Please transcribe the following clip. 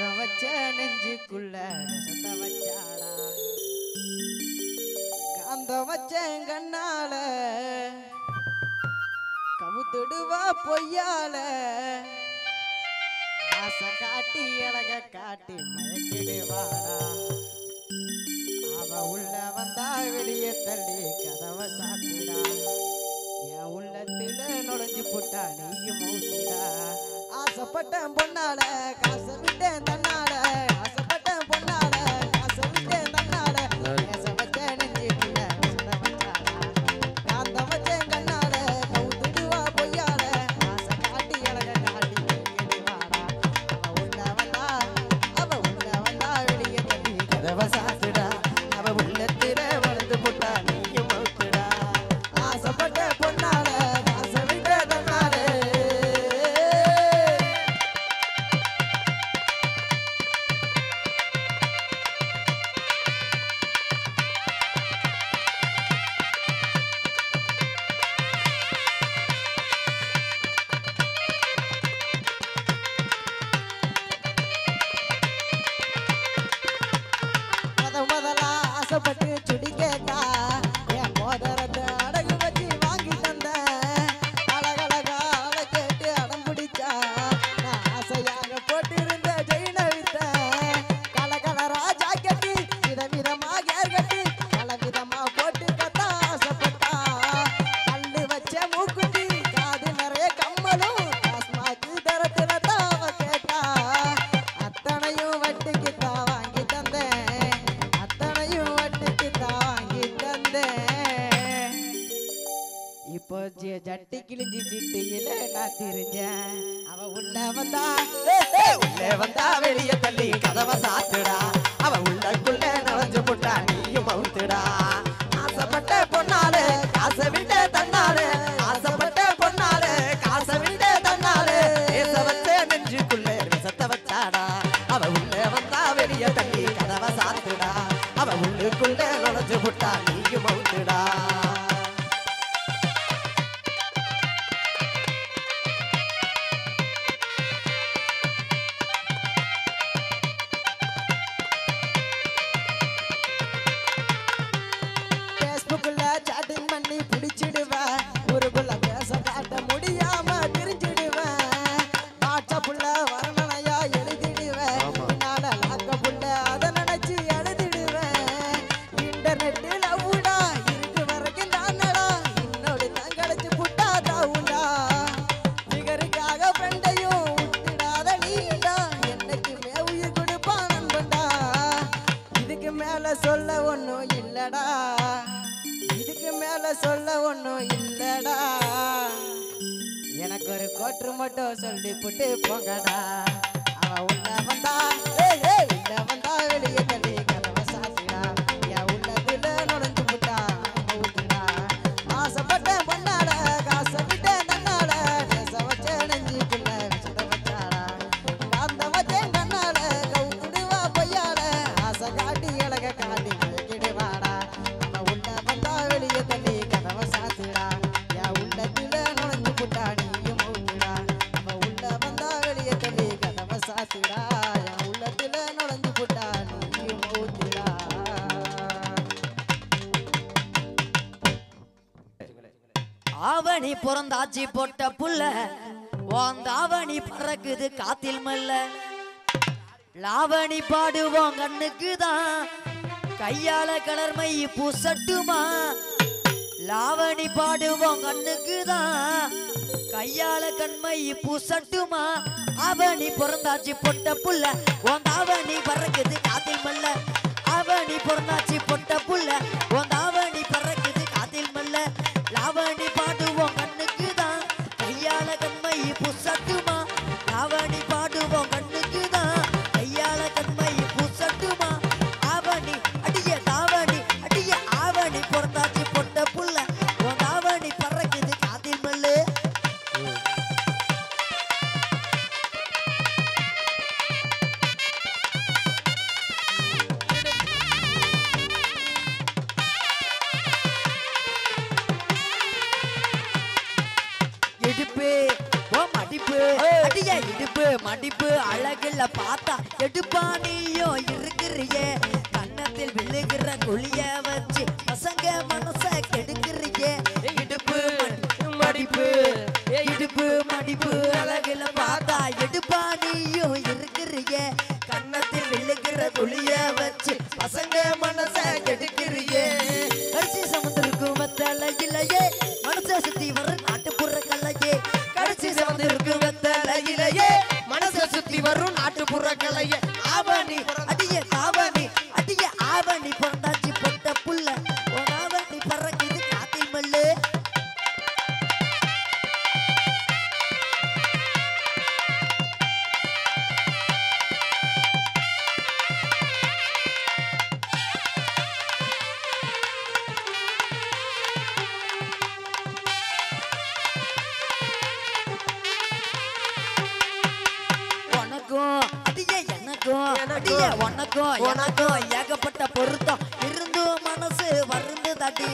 ஆசை வச்ச நெஞ்சுக்குள்ள சொந்த வச்சாடா காந்த வச்ச கண்ணால கவுத்துடுவா பொய்யால ஆசை காட்டி அழக காட்டி மயக்கிடுவாடா அவ உள்ள வந்தா வெளியே தள்ளி கதவை சாத்திடா என் உள்ளத்துல நுழைஞ்சு புட்டா நீயும் ஊத்திடா ஆசைப்பட்டேன் பொண்ணால காசை விட்டேன் தன்னால ஆசைப்பட்டேன் பொண்ணால காசை விட்டேன் தன்னால பேச வச்ச நெஞ்சுக்குள்ள சொந்த வச்சாடா காந்த வச்சேன் கண்ணால கவுத்துடுவா பொய்யால ஆசை காட்டி அழக காட்டி கேடுவாடா அவ உள்ள வந்தா வெளியே தள்ளி கதவை சாத்துடா அவ உள்ளத்தில வளர்ந்து புட்டா நீயும் ஊத்துடா ஆசைப்பட்ட பொண்ணால காசை விட்டேன் தன்னால முதலா ஆசைப்பட்டு சுடி கேட்டா என் மோதிரத்தை அடகு வச்சு வாங்கி தந்த அழகழகா அழ கேட்டு அடம் பிடிச்சா நான் ஆசையாக போட்டிருந்த ஜெயின வித்த கலகலரா ஜாக்கெட்டு விதவிதமா கேர் கட்டி பலவிதமா போட்டு கத்தா ஆசைப்பட்டா கல்லு வச்ச மூக்குட்டி காது நிறைய கம்மலும் காஸ்மாக்கு தரத்துல தாவ கேட்டா அத்தனையும் வட்டிக்கு தான் வாங்கி தந்தேன் இப்போ ஜட்டி கிழிஞ்சி சிட்டியில நான் திரிஞ்சேன் அவ உள்ள வந்தா வெளிய தள்ளி கதவை சாத்துடா அவ உள்ளக்குள்ள நுழைஞ்சு புட்டா நீயும் அவுத்துடா ஆசைப்பட்ட பொண்ணாலே காசை விட்ட தன்னாலே ஆசைப்பட்ட பொண்ணாலே காசை விட்ட தன்னாலே பேச வச்ச நெஞ்சுக்குள்ள விஷத்தை வச்சாடா அவ உள்ள வந்தா வெளிய தள்ளி கதவை சாத்துடா அவ உள்ளுக்குள்ள நுழைஞ்சு புட்டா நீயும் அவுத்துடா சாட்டிங் பண்ணி பிடிச்சிடுவேன் ஊருக்குள்ள பேச காட்ட முடியாம திரிஞ்சிடுவேன் வாட்ஸ்அப்புள்ள வர்ணனையா எழுதிடுவேன் பின்னால லாக்க புள்ள அதை நினைச்சு எழுதிடுவேன் இன்டர்நெட்டில் ஊடா இருக்கு வரைக்கும் தானடா இன்னொரு தான் கிடைச்சு புட்டா தாவுடா பிகருக்காக ஃப்ரெண்டையும் விட்டுடாத நீடா என்னைக்குமே உயிர் கொடுப்பா நண்பன்டா இதுக்கு மேல சொல்ல ஒன்னும் இல்லடா இதுக்கு மேல சொல்ல ஒன்னும் இல்லடா எனக்கு ஒரு கோட்டு மட்டும் சொல்லி புட்டு போங்கடா அவ உள்ள வந்தா வெளியே தள்ளி கதவை சாத்திடா என் உள்ளத்துல நுழைஞ்சு புட்டா ஊத்துடா ஆசைப்பட்டேன் பொண்ணால காசை விட்டேன் தன்னால பேச வச்ச நெஞ்சுக்குள்ள விஷத்தை வச்சாடா காந்த வச்சேன் கண்ணால கவுத்துடுவா பொய்யால ஆசை காட்டி அழக காட்டி கிடுவாடா வெளிய தள்ளி கதவை சாத்துடா என் உள்ளத்துல நுழைஞ்சு புட்டா நீயும் ஊத்துடா அவ உள்ள வந்தா வெளிய தள்ளி கதவை சாத்துடா என் உள்ளத்துல நுழைஞ்சு புட்டா நீயும் ஊத்துடா ஆவணி பிறந்தாச்சி போட்ட புள்ள ஓந்தாவணி பறக்குது காத்தில் மல்ல லாவணி பாடுவோம் கண்ணுக்கு தான் கையால கலர்மை பூசட்டுமா லாவணி பாடுவோம் கண்ணுக்கு தான் கையால கண்மை பூசட்டுமா அவனி பிறந்தாச்சி பொட்ட புள்ள ஓந்தாவணி பறக்குது காத்தில் மல்ல அவனி பிறந்தாச்சி பொட்ட புள்ள ஓந்தாவணி பறக்குது காத்தில் மல்ல லாவணி பாடுவோம் கண்ணுக்கு தான் கையால கண்மை பூசட்டுமா லாவணி பாடுவோம் கண்ணுக்கு தான் கையால கண்மை பூசட்டுமா ஆவணி அடிய தாவணி அடிய ஆவணி பிறந்தாச்சி பொட்ட புள்ள ஓந்தாவணி பறக்குது காத்தில் மல்லு இடுப்பு ஓ மடிப்பு அடியே இடுப்பு மடிப்பு அழகுல பார்த்தா எடுப்பானியோ இருக்கிறியே கன்னத்தில் விழுகிற குழிய வச்சு பசங்க மனச கெடுக்கிறியே இடுப்பு மடிப்பு இடுப்பு மடிப்பு அழகுல பார்த்தா எடுப்பானியோ இருக்கிறியே கன்னத்தில் விழுகிற குழிய வச்சு பசங்க மனச கெடுக்கிறியே கடைசி சமுத்திருக்கும் வெத்தலை இல்லையே மனச சுத்தி வர நாட்டுப்புற கலையே கடைசி சமுத்திருக்கும் வெத்தலை இல்லையே மனச சுத்தி வரும் நாட்டுப்புற கலையே ஆவணி அடியே காவணி அடியே ஆவணி பொண்டாச்சி பொட்ட புள்ள ஆவணி பறக்குது காத்தில் மல்லு உனக்கும் ஏகப்பட்ட பொருத்தம் இருந்தும் மனசு வருந்து தட்டி